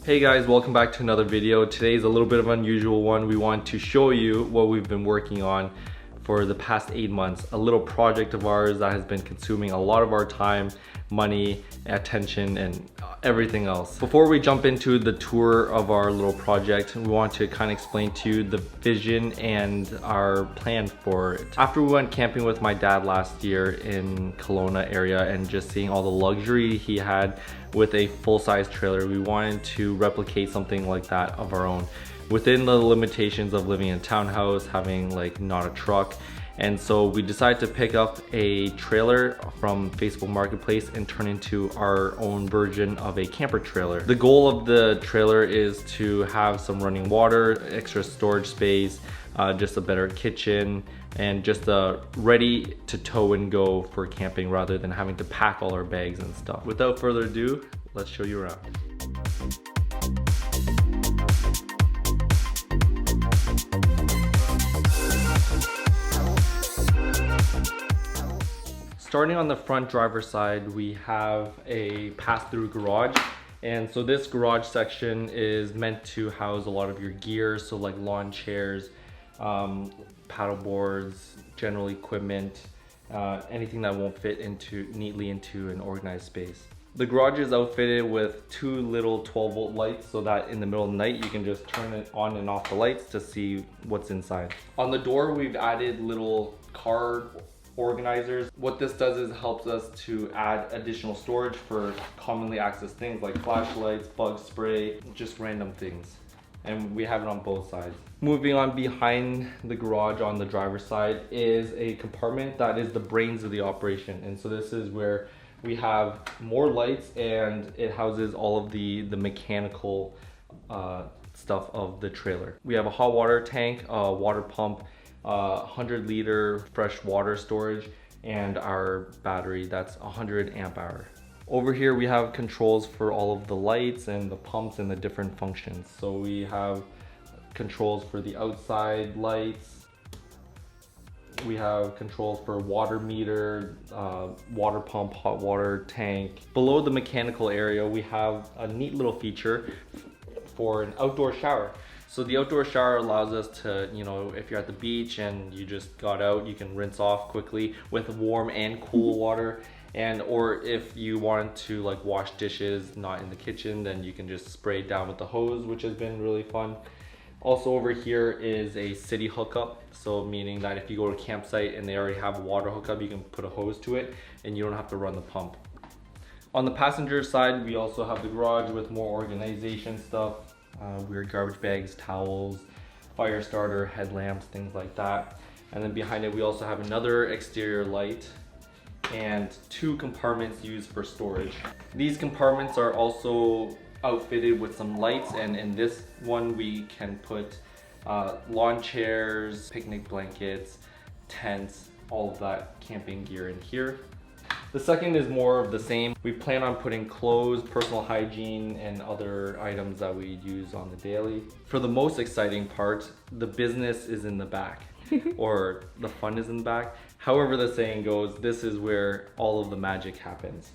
Hey guys, welcome back to another video. Today's a little bit of an unusual one. We want to show you what we've been working on for the past 8 months. A little project of ours that has been consuming a lot of our time, money, attention, and everything else. Before we jump into the tour of our little project, we want to kind of explain to you the vision and our plan for it. After we went camping with my dad last year in Kelowna area and just seeing all the luxury he had with a full-size trailer, we wanted to replicate something like that of our own within the limitations of living in a townhouse, having like not a truck. And so we decided to pick up a trailer from Facebook Marketplace and turn into our own version of a camper trailer. The goal of the trailer is to have some running water, extra storage space, just a better kitchen, and just ready to tow and go for camping rather than having to pack all our bags and stuff. Without further ado, let's show you around. Starting on the front driver's side, we have a pass-through garage. And so this garage section is meant to house a lot of your gear. So like lawn chairs, paddle boards, general equipment, anything that won't fit neatly into an organized space. The garage is outfitted with 2 little 12-volt lights so that in the middle of the night you can just turn it on and off the lights to see what's inside. On the door, we've added little card organizers. What this does is helps us to add additional storage for commonly accessed things like flashlights, bug spray, just random things. And we have it on both sides. Moving on, behind the garage on the driver's side is a compartment that is the brains of the operation. And so this is where we have more lights, and it houses all of the mechanical stuff of the trailer. We have a hot water tank, a water pump, 100-liter fresh water storage, and our battery that's 100 amp hour. Over here we have controls for all of the lights and the pumps and the different functions. So we have controls for the outside lights. We have controls for water meter, water pump, hot water tank. Below the mechanical area, we have a neat little feature for an outdoor shower. So the outdoor shower allows us to, if you're at the beach and you just got out, you can rinse off quickly with warm and cool water. Or if you want to like wash dishes not in the kitchen, then you can just spray it down with the hose, which has been really fun. Also over here is a city hookup. So meaning that if you go to a campsite and they already have a water hookup, you can put a hose to it and you don't have to run the pump. On the passenger side, we also have the garage with more organization stuff. Weird garbage bags, towels, fire starter, headlamps, things like that. And then behind it, we also have another exterior light and 2 compartments used for storage. These compartments are also outfitted with some lights, and in this one we can put lawn chairs, picnic blankets, tents, all of that camping gear in here. The second is more of the same. We plan on putting clothes, personal hygiene, and other items that we use on the daily. For the most exciting part, the business is in the back, or the fun is in the back. However the saying goes, this is where all of the magic happens.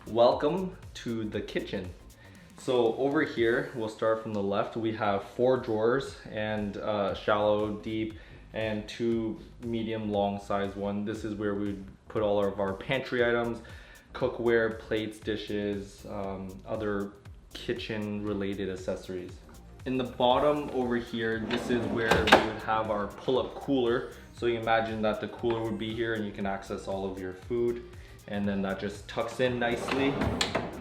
Welcome to the kitchen. So over here, we'll start from the left. We have 4 drawers, and shallow, deep, and 2 medium long size one. This is where we put all of our pantry items, cookware, plates, dishes, other kitchen related accessories. In the bottom over here, this is where we would have our pull-up cooler. So you imagine that the cooler would be here and you can access all of your food, and then that just tucks in nicely.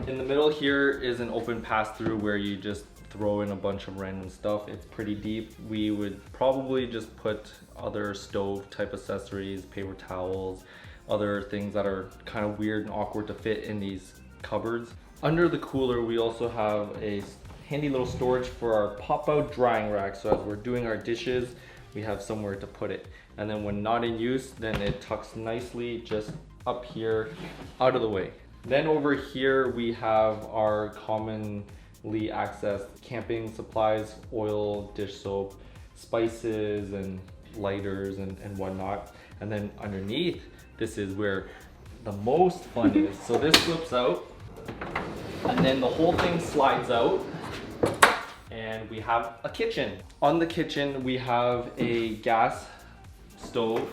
In the middle here is an open pass-through where you just throw in a bunch of random stuff. It's pretty deep. We would probably just put other stove type accessories, paper towels, other things that are kind of weird and awkward to fit in these cupboards. Under the cooler, we also have a handy little storage for our pop-out drying rack. So as we're doing our dishes, we have somewhere to put it. And then when not in use, then it tucks nicely just up here, out of the way. Then over here, we have our commonly accessed camping supplies, oil, dish soap, spices, and lighters and whatnot. And then underneath, this is where the most fun is, so this flips out and then the whole thing slides out and we have a kitchen. On the kitchen we have a gas stove,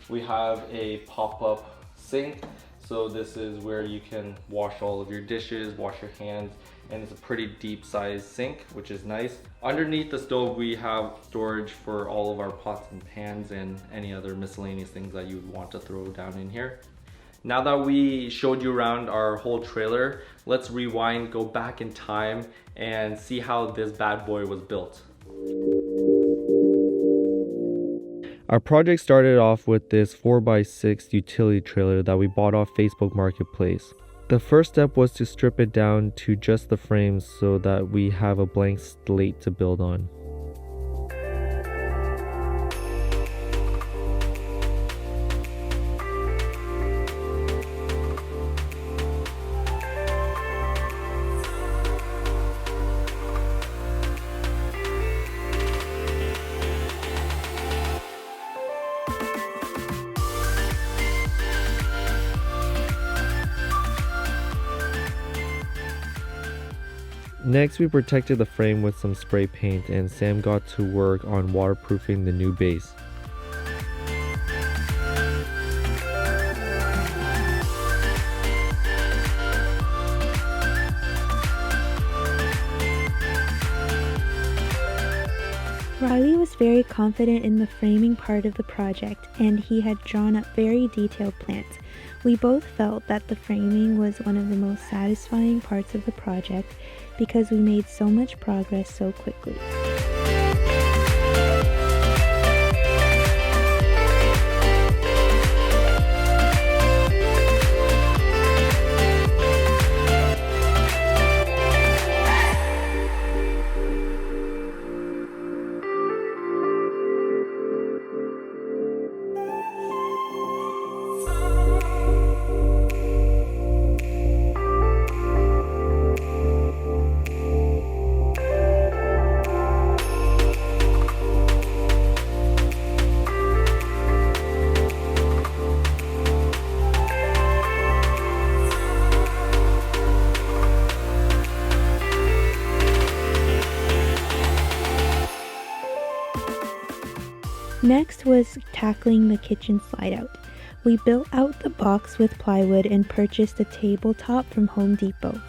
we have a pop-up sink, so this is where you can wash all of your dishes, wash your hands, and it's a pretty deep sized sink, which is nice. Underneath the stove we have storage for all of our pots and pans and any other miscellaneous things that you would want to throw down in here. Now that we showed you around our whole trailer, let's rewind, go back in time, and see how this bad boy was built. Our project started off with this 4x6 utility trailer that we bought off Facebook Marketplace. The first step was to strip it down to just the frames so that we have a blank slate to build on. Next, we protected the frame with some spray paint, and Sam got to work on waterproofing the new base. Riley was very confident in the framing part of the project, and he had drawn up very detailed plans. We both felt that the framing was one of the most satisfying parts of the project because we made so much progress so quickly. Next was tackling the kitchen slide out. We built out the box with plywood and purchased a tabletop from Home Depot.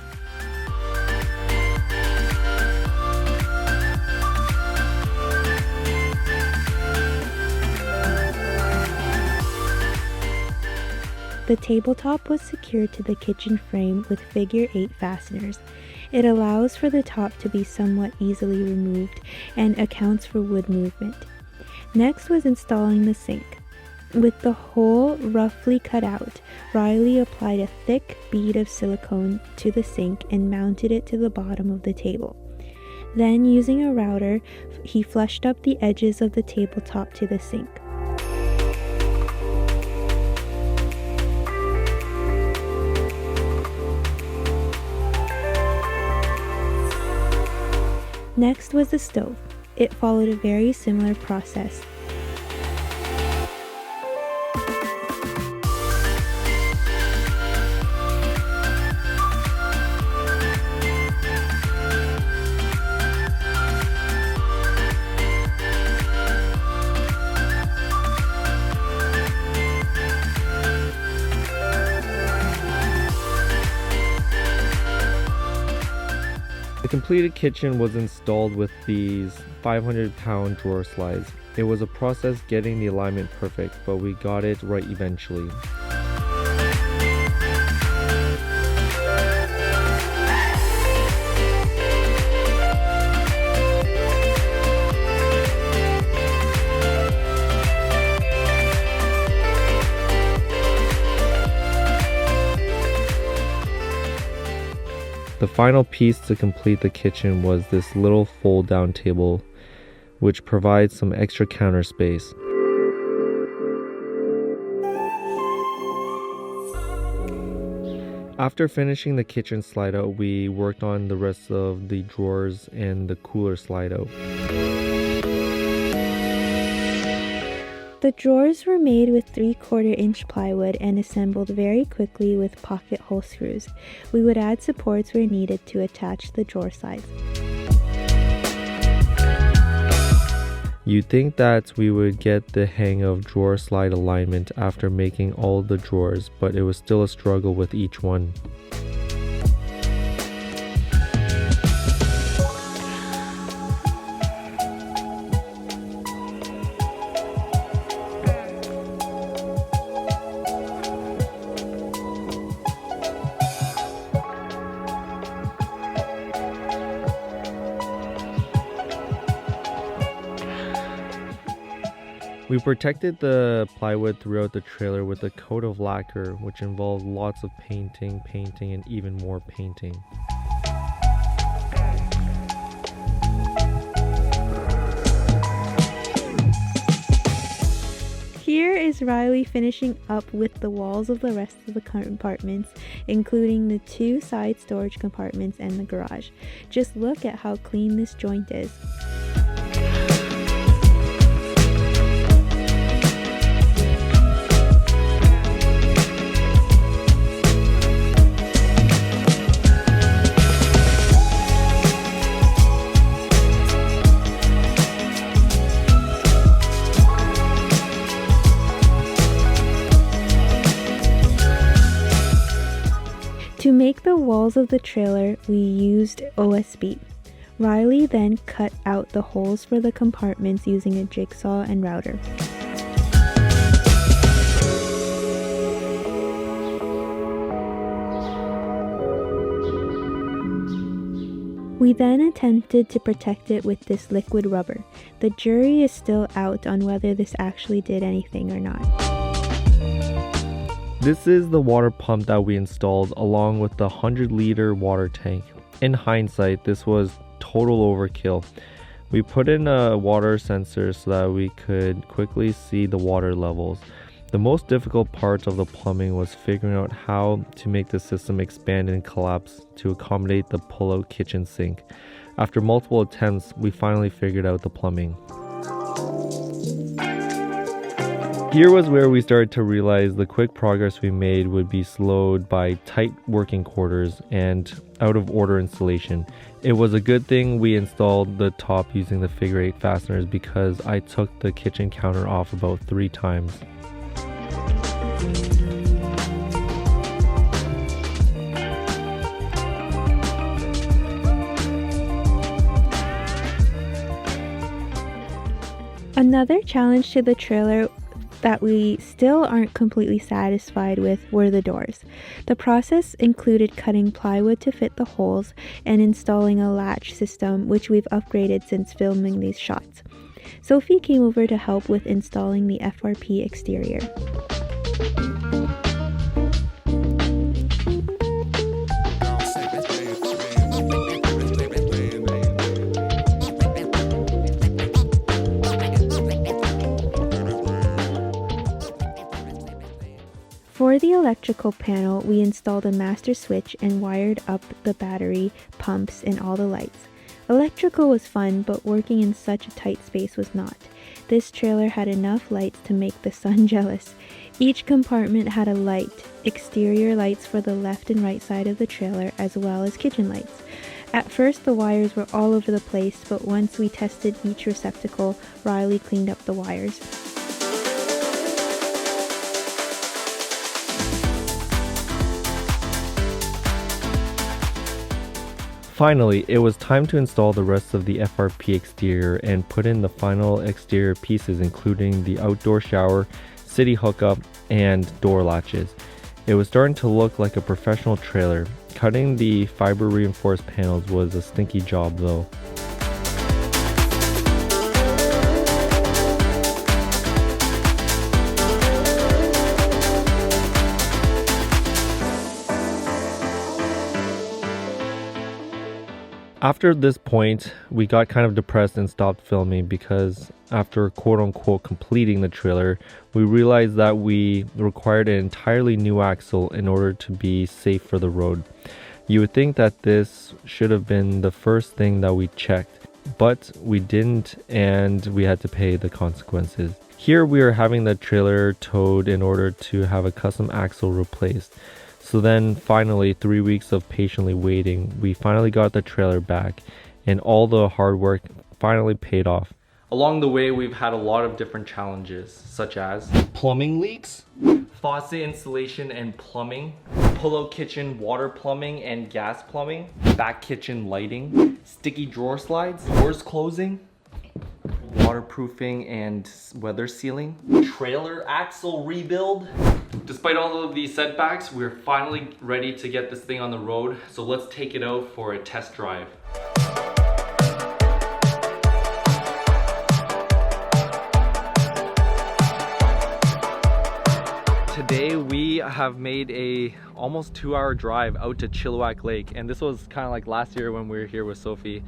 The tabletop was secured to the kitchen frame with figure 8 fasteners. It allows for the top to be somewhat easily removed and accounts for wood movement. Next was installing the sink. With the hole roughly cut out, Riley applied a thick bead of silicone to the sink and mounted it to the bottom of the table. Then, using a router, he flushed up the edges of the tabletop to the sink. Next was the stove. It followed a very similar process. The completed kitchen was installed with these 500-pound drawer slides. It was a process getting the alignment perfect, but we got it right eventually. The final piece to complete the kitchen was this little fold-down table, which provides some extra counter space. After finishing the kitchen slide out, we worked on the rest of the drawers and the cooler slide out. The drawers were made with 3/4 inch plywood and assembled very quickly with pocket hole screws. We would add supports where needed to attach the drawer sides. You'd think that we would get the hang of drawer slide alignment after making all the drawers, but it was still a struggle with each one. We protected the plywood throughout the trailer with a coat of lacquer, which involved lots of painting, and even more painting. Here is Riley finishing up with the walls of the rest of the compartments, including the 2 side storage compartments and the garage. Just look at how clean this joint is. To make the walls of the trailer, we used OSB. Riley then cut out the holes for the compartments using a jigsaw and router. We then attempted to protect it with this liquid rubber. The jury is still out on whether this actually did anything or not. This is the water pump that we installed along with the 100-liter water tank. In hindsight, this was total overkill. We put in a water sensor so that we could quickly see the water levels. The most difficult part of the plumbing was figuring out how to make the system expand and collapse to accommodate the pull-out kitchen sink. After multiple attempts, we finally figured out the plumbing. Here was where we started to realize the quick progress we made would be slowed by tight working quarters and out of order installation. It was a good thing we installed the top using the figure 8 fasteners because I took the kitchen counter off about 3 times. Another challenge to the trailer that we still aren't completely satisfied with were the doors. The process included cutting plywood to fit the holes and installing a latch system, which we've upgraded since filming these shots. Sophie came over to help with installing the FRP exterior. For the electrical panel, we installed a master switch and wired up the battery, pumps, and all the lights. Electrical was fun, but working in such a tight space was not. This trailer had enough lights to make the sun jealous. Each compartment had a light, exterior lights for the left and right side of the trailer, as well as kitchen lights. At first the wires were all over the place, but once we tested each receptacle, Riley cleaned up the wires. Finally, it was time to install the rest of the FRP exterior and put in the final exterior pieces, including the outdoor shower, city hookup, and door latches. It was starting to look like a professional trailer. Cutting the fiber reinforced panels was a stinky job though. After this point, we got kind of depressed and stopped filming because after quote-unquote completing the trailer, we realized that we required an entirely new axle in order to be safe for the road. You would think that this should have been the first thing that we checked, but we didn't, and we had to pay the consequences. Here we are having the trailer towed in order to have a custom axle replaced. So then finally, 3 weeks of patiently waiting, we finally got the trailer back, and all the hard work finally paid off. Along the way, we've had a lot of different challenges, such as plumbing leaks, faucet installation and plumbing, pull-out kitchen water plumbing and gas plumbing, back kitchen lighting, sticky drawer slides, doors closing, waterproofing and weather sealing, trailer axle rebuild. Despite all of these setbacks, we're finally ready to get this thing on the road. So let's take it out for a test drive. Today we have made a almost 2-hour drive out to Chilliwack Lake, and this was kind of like last year when we were here with Sophie,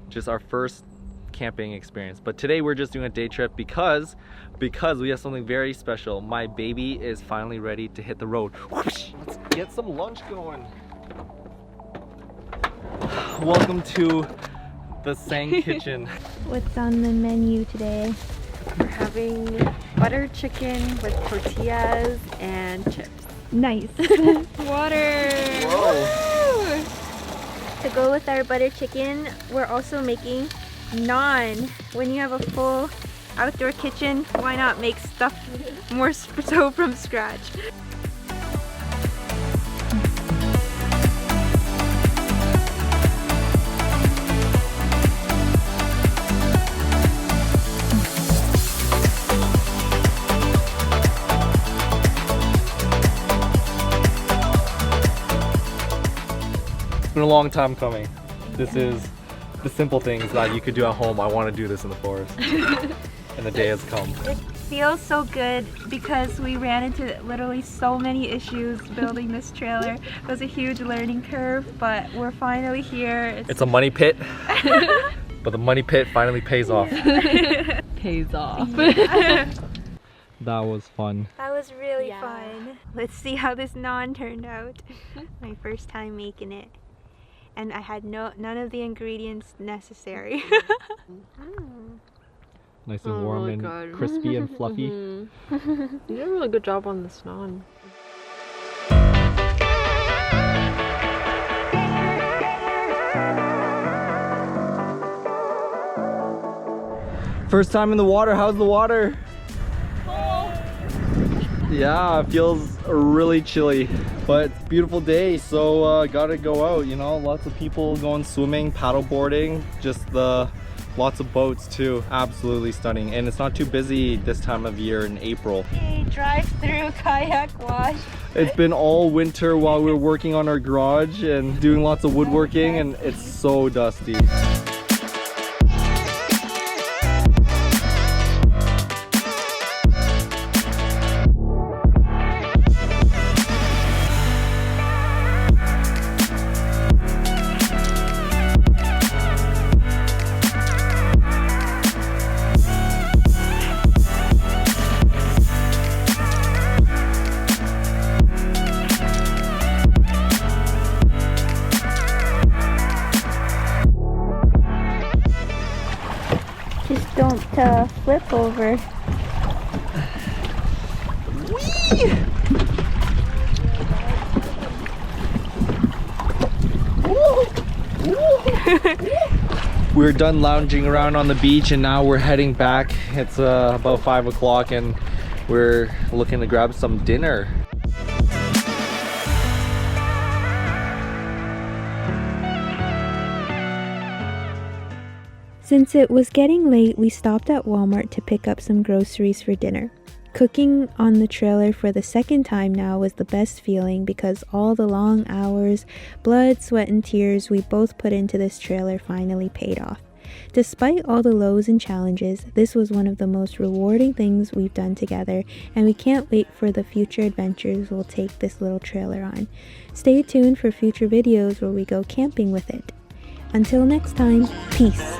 just our first camping experience. But today we're just doing a day trip because we have something very special. My baby is finally ready to hit the road. Whoosh! Let's get some lunch going. Welcome to the Sang Kitchen. What's on the menu today? We're having butter chicken with tortillas and chips. Nice. Water! Whoa! To go with our butter chicken, we're also making naan. When you have a full outdoor kitchen, why not make stuff more so from scratch? It's been a long time coming. This is the simple things that you could do at home. I want to do this in the forest. And the day has come. It feels so good because we ran into literally so many issues building this trailer. It was a huge learning curve, but we're finally here. It's a money pit, but the money pit finally pays off. Pays off. That was fun. That was really fun. Let's see how this naan turned out. My first time making it. And I had none of the ingredients necessary. Nice and warm really and good. crispy and fluffy. You did a really good job on this naan. First time in the water. How's the water? Yeah, it feels really chilly, but it's a beautiful day, so gotta go out, you know. Lots of people going swimming, paddle boarding, lots of boats too. Absolutely stunning, and it's not too busy this time of year in April. Hey, drive-through kayak wash. It's been all winter while we were working on our garage and doing lots of woodworking, and it's so dusty. Just don't flip over. Whee! We're done lounging around on the beach and now we're heading back. It's about 5 o'clock and we're looking to grab some dinner. Since it was getting late, we stopped at Walmart to pick up some groceries for dinner. Cooking on the trailer for the second time now was the best feeling because all the long hours, blood, sweat, and tears we both put into this trailer finally paid off. Despite all the lows and challenges, this was one of the most rewarding things we've done together, and we can't wait for the future adventures we'll take this little trailer on. Stay tuned for future videos where we go camping with it. Until next time, peace.